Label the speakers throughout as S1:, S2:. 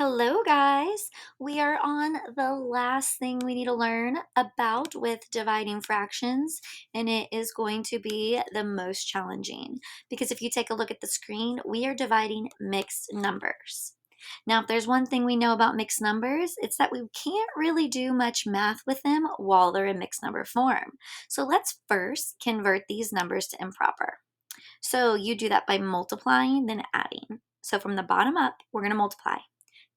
S1: Hello, guys. We are on the last thing we need to learn about with dividing fractions, and it is going to be the most challenging because if you take a look at the screen, we are dividing mixed numbers. Now, if there's one thing we know about mixed numbers, it's that we can't really do much math with them while they're in mixed number form. So let's first convert these numbers to improper. So you do that by multiplying, then adding. So from the bottom up, we're going to multiply.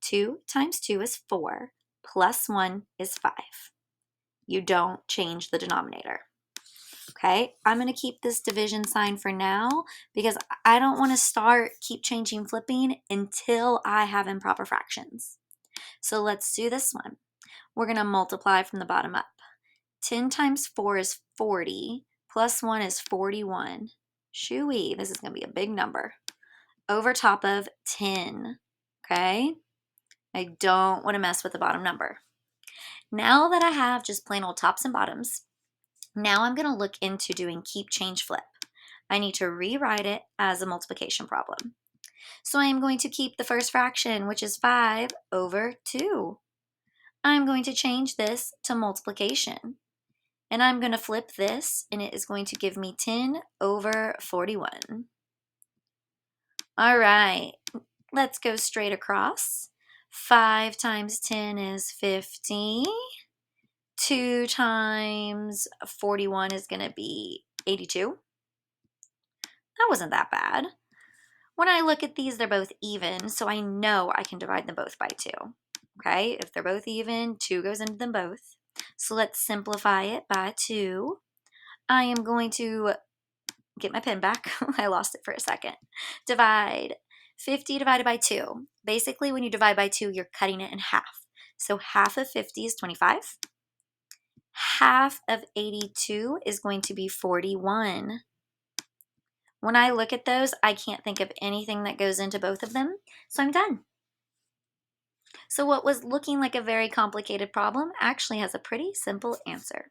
S1: 2 times 2 is 4, plus 1 is 5. You don't change the denominator. Okay, I'm going to keep this division sign for now because I don't want to keep changing flipping until I have improper fractions. So let's do this one. We're going to multiply from the bottom up. 10 times 4 is 40, plus 1 is 41. Shooey, this is going to be a big number. Over top of 10, okay? I don't want to mess with the bottom number. Now that I have just plain old tops and bottoms, now I'm going to look into doing keep, change, flip. I need to rewrite it as a multiplication problem. So I am going to keep the first fraction, which is 5 over 2. I'm going to change this to multiplication. And I'm going to flip this, and it is going to give me 10 over 41. All right, let's go straight across. 5 times 10 is 50. 2 times 41 is going to be 82. That wasn't that bad. When I look at these, they're both even, so I know I can divide them both by 2. Okay, if they're both even, 2 goes into them both. So let's simplify it by 2. I am going to get my pen back. I lost it for a second. Divide 50 divided by 2. Basically, when you divide by 2, you're cutting it in half. So half of 50 is 25. Half of 82 is going to be 41. When I look at those, I can't think of anything that goes into both of them, so I'm done. So what was looking like a very complicated problem actually has a pretty simple answer.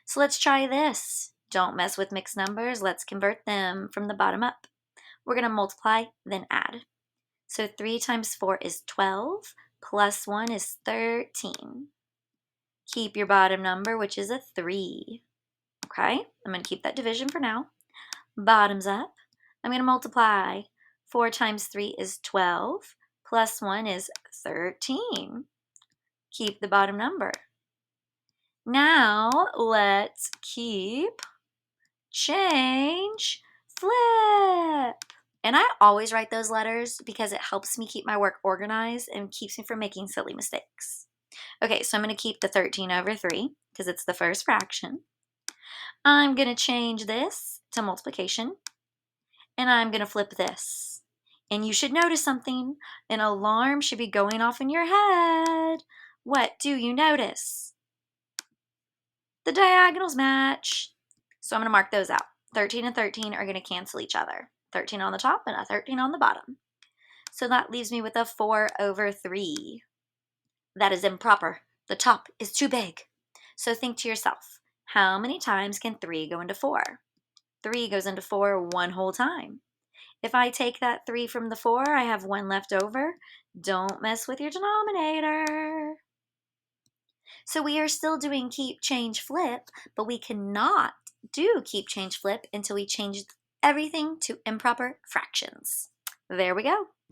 S1: So let's try this. Don't mess with mixed numbers. Let's convert them from the bottom up. We're going to multiply, then add. So 3 times 4 is 12, plus 1 is 13. Keep your bottom number, which is a 3. Okay, I'm going to keep that division for now. Bottoms up. I'm going to multiply. 4 times 3 is 12, plus 1 is 13. Keep the bottom number. Now, let's keep, change, flip. And I always write those letters because it helps me keep my work organized and keeps me from making silly mistakes. Okay, so I'm going to keep the 13 over 3 because it's the first fraction. I'm going to change this to multiplication, and I'm going to flip this. And you should notice something. An alarm should be going off in your head. What do you notice? The diagonals match. So I'm going to mark those out. 13 and 13 are going to cancel each other. 13 on the top and a 13 on the bottom. So that leaves me with a 4 over 3. That is improper. The top is too big. So think to yourself, how many times can 3 go into 4? 3 goes into 4 one whole time. If I take that 3 from the 4, I have 1 left over. Don't mess with your denominator. So we are still doing keep, change, flip, but we cannot do keep, change, flip until we change everything to improper fractions. There we go.